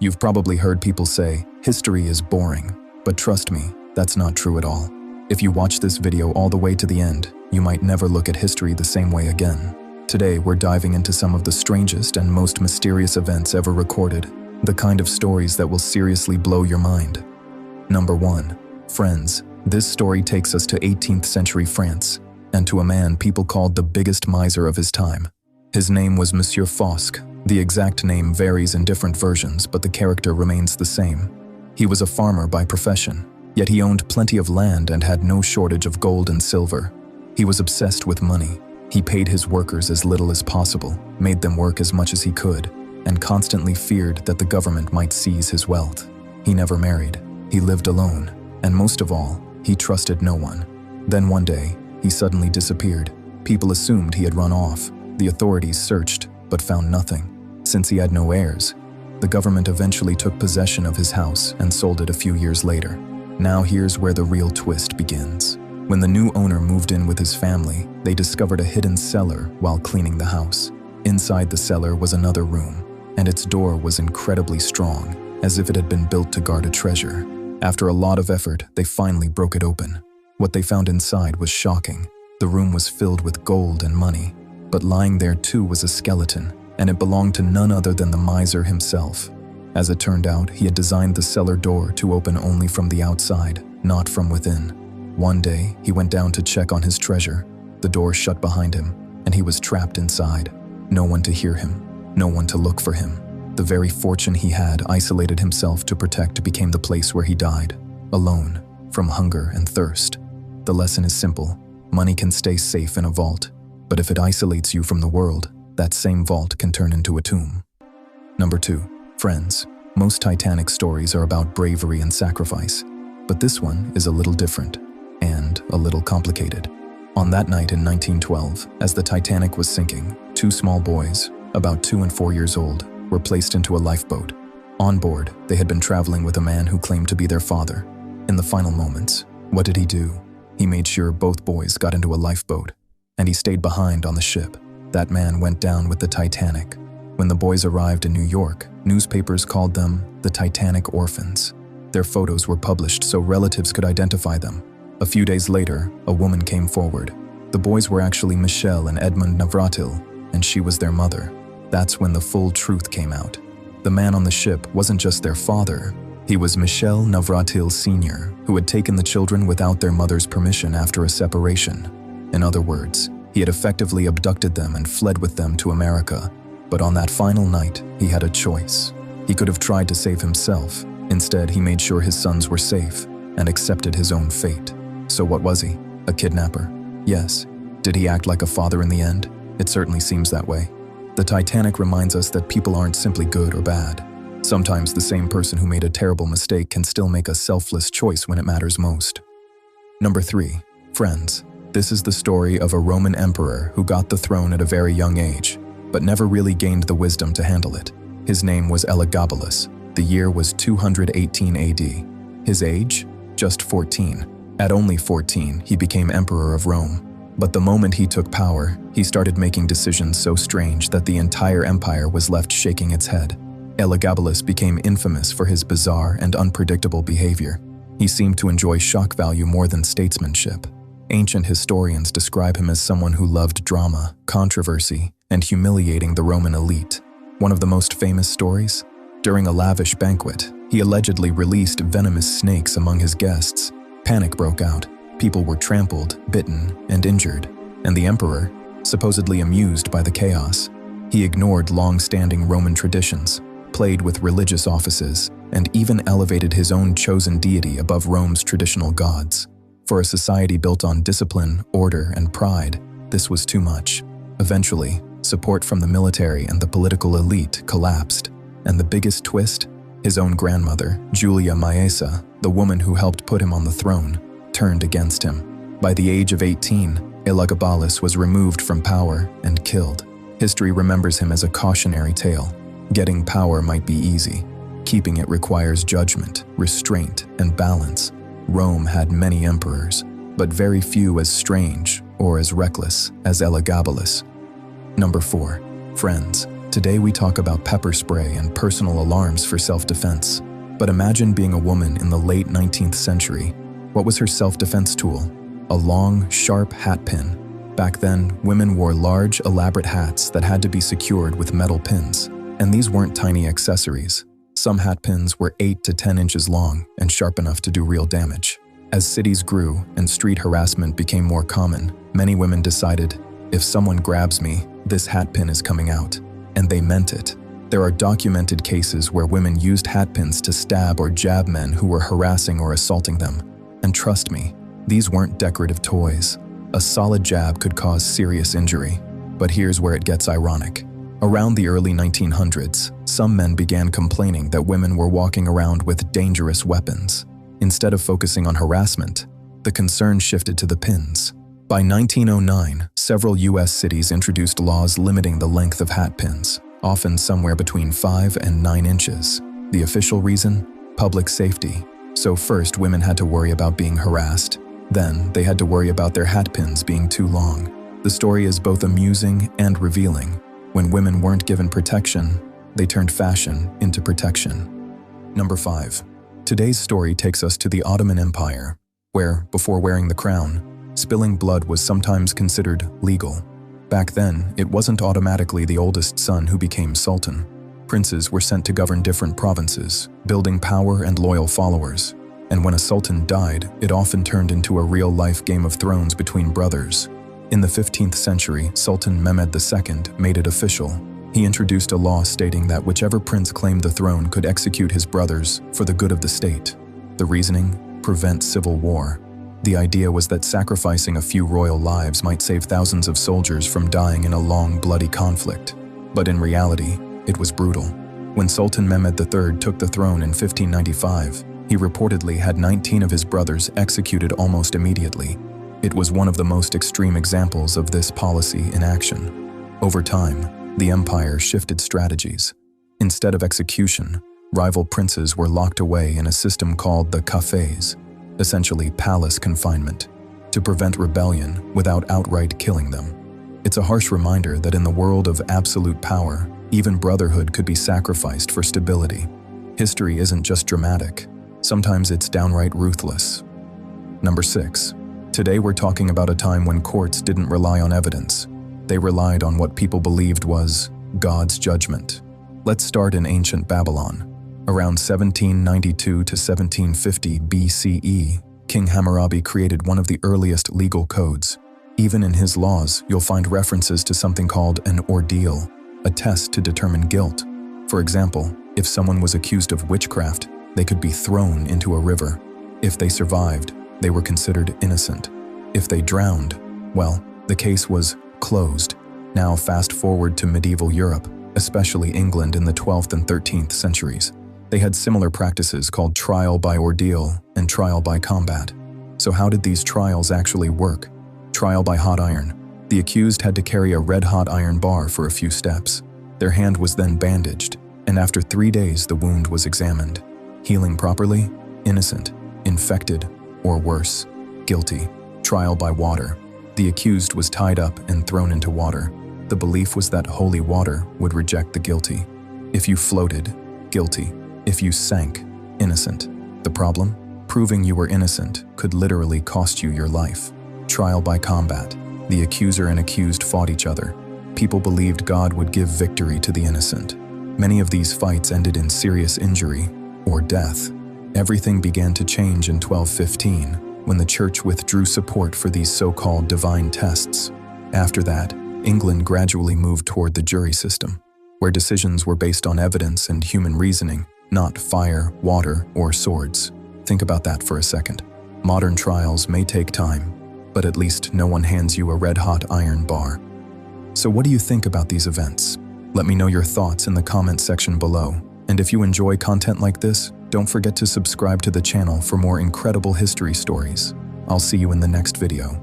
You've probably heard people say, history is boring, but trust me, that's not true at all. If you watch this video all the way to the end, you might never look at history the same way again. Today, we're diving into some of the strangest and most mysterious events ever recorded, the kind of stories that will seriously blow your mind. Number 1. Friends. This story takes us to 18th century France, and to a man people called the biggest miser of his time. His name was Monsieur Fosque. The exact name varies in different versions, but the character remains the same. He was a farmer by profession, yet he owned plenty of land and had no shortage of gold and silver. He was obsessed with money. He paid his workers as little as possible, made them work as much as he could, and constantly feared that the government might seize his wealth. He never married. He lived alone, and most of all, he trusted no one. Then one day, he suddenly disappeared. People assumed he had run off. The authorities searched, but found nothing. Since he had no heirs, the government eventually took possession of his house and sold it a few years later. Now here's where the real twist begins. When the new owner moved in with his family, they discovered a hidden cellar while cleaning the house. Inside the cellar was another room, and its door was incredibly strong, as if it had been built to guard a treasure. After a lot of effort, they finally broke it open. What they found inside was shocking. The room was filled with gold and money, but lying there too was a skeleton, and it belonged to none other than the miser himself. As it turned out, he had designed the cellar door to open only from the outside, not from within. One day, he went down to check on his treasure. The door shut behind him, and he was trapped inside. No one to hear him, no one to look for him. The very fortune he had isolated himself to protect became the place where he died, alone, from hunger and thirst. The lesson is simple. Money can stay safe in a vault, but if it isolates you from the world, that same vault can turn into a tomb. Number 2. Friends. Most Titanic stories are about bravery and sacrifice, but this one is a little different and a little complicated. On that night in 1912, as the Titanic was sinking, 2 small boys, about 2 and 4 years old, were placed into a lifeboat. On board, they had been traveling with a man who claimed to be their father. In the final moments, what did he do? He made sure both boys got into a lifeboat, and he stayed behind on the ship. That man went down with the Titanic. When the boys arrived in New York, newspapers called them the Titanic Orphans. Their photos were published so relatives could identify them. A few days later, a woman came forward. The boys were actually Michelle and Edmond Navratil, and she was their mother. That's when the full truth came out. The man on the ship wasn't just their father. He was Michel Navratil Sr., who had taken the children without their mother's permission after a separation. In other words, he had effectively abducted them and fled with them to America. But on that final night, he had a choice. He could have tried to save himself. Instead, he made sure his sons were safe and accepted his own fate. So what was he? A kidnapper? Yes. Did he act like a father in the end? It certainly seems that way. The Titanic reminds us that people aren't simply good or bad. Sometimes the same person who made a terrible mistake can still make a selfless choice when it matters most. Number 3. Friends. This is the story of a Roman emperor who got the throne at a very young age, but never really gained the wisdom to handle it. His name was Elagabalus. The year was 218 AD. His age? Just 14. At only 14, he became emperor of Rome. But the moment he took power, he started making decisions so strange that the entire empire was left shaking its head. Elagabalus became infamous for his bizarre and unpredictable behavior. He seemed to enjoy shock value more than statesmanship. Ancient historians describe him as someone who loved drama, controversy, and humiliating the Roman elite. One of the most famous stories? During a lavish banquet, he allegedly released venomous snakes among his guests. Panic broke out. People were trampled, bitten, and injured, and the emperor, supposedly amused by the chaos, he ignored long-standing Roman traditions, played with religious offices, and even elevated his own chosen deity above Rome's traditional gods. For a society built on discipline, order, and pride, this was too much. Eventually, support from the military and the political elite collapsed, and the biggest twist? His own grandmother, Julia Maesa, the woman who helped put him on the throne, turned against him. By the age of 18, Elagabalus was removed from power and killed. History remembers him as a cautionary tale. Getting power might be easy. Keeping it requires judgment, restraint, and balance. Rome had many emperors, but very few as strange or as reckless as Elagabalus. Number 4. Friends. Today we talk about pepper spray and personal alarms for self-defense. But imagine being a woman in the late 19th century. What was her self-defense tool? A long, sharp hat pin. Back then, women wore large, elaborate hats that had to be secured with metal pins. And these weren't tiny accessories. Some hat pins were 8 to 10 inches long and sharp enough to do real damage. As cities grew and street harassment became more common, many women decided, if someone grabs me, this hat pin is coming out. And they meant it. There are documented cases where women used hat pins to stab or jab men who were harassing or assaulting them. And trust me, these weren't decorative toys. A solid jab could cause serious injury. But here's where it gets ironic. Around the early 1900s, some men began complaining that women were walking around with dangerous weapons. Instead of focusing on harassment, the concern shifted to the pins. By 1909, several US cities introduced laws limiting the length of hat pins, often somewhere between 5 and 9 inches. The official reason? Public safety. So first, women had to worry about being harassed. Then, they had to worry about their hat pins being too long. The story is both amusing and revealing. When women weren't given protection, they turned fashion into protection. Number 5. Today's story takes us to the Ottoman Empire, where, before wearing the crown, spilling blood was sometimes considered legal. Back then, it wasn't automatically the oldest son who became sultan. Princes were sent to govern different provinces, building power and loyal followers. And when a sultan died, it often turned into a real-life Game of Thrones between brothers. In the 15th century, Sultan Mehmed II made it official. He introduced a law stating that whichever prince claimed the throne could execute his brothers for the good of the state. The reasoning? Prevent civil war. The idea was that sacrificing a few royal lives might save thousands of soldiers from dying in a long, bloody conflict. But in reality, it was brutal. When Sultan Mehmed III took the throne in 1595, he reportedly had 19 of his brothers executed almost immediately. It was one of the most extreme examples of this policy in action. Over time, the empire shifted strategies. Instead of execution, rival princes were locked away in a system called the cafés, essentially palace confinement, to prevent rebellion without outright killing them. It's a harsh reminder that in the world of absolute power, even brotherhood could be sacrificed for stability. History isn't just dramatic. Sometimes it's downright ruthless. Number 6. Today we're talking about a time when courts didn't rely on evidence. They relied on what people believed was God's judgment. Let's start in ancient Babylon. Around 1792 to 1750 BCE, King Hammurabi created one of the earliest legal codes. Even in his laws, you'll find references to something called an ordeal, a test to determine guilt. For example, if someone was accused of witchcraft, they could be thrown into a river. If they survived, they were considered innocent. If they drowned, well, the case was closed. Now fast forward to medieval Europe, especially England in the 12th and 13th centuries. They had similar practices called trial by ordeal and trial by combat. So how did these trials actually work? Trial by hot iron. The accused had to carry a red-hot iron bar for a few steps. Their hand was then bandaged, and after 3 days the wound was examined. Healing properly? Innocent. Infected? Or worse, guilty. Trial by water. The accused was tied up and thrown into water. The belief was that holy water would reject the guilty. If you floated, guilty. If you sank, innocent. The problem? Proving you were innocent could literally cost you your life. Trial by combat. The accuser and accused fought each other. People believed God would give victory to the innocent. Many of these fights ended in serious injury or death. Everything began to change in 1215, when the church withdrew support for these so-called divine tests. After that, England gradually moved toward the jury system, where decisions were based on evidence and human reasoning, not fire, water, or swords. Think about that for a second. Modern trials may take time, but at least no one hands you a red-hot iron bar. So what do you think about these events? Let me know your thoughts in the comment section below. And if you enjoy content like this, don't forget to subscribe to the channel for more incredible history stories. I'll see you in the next video.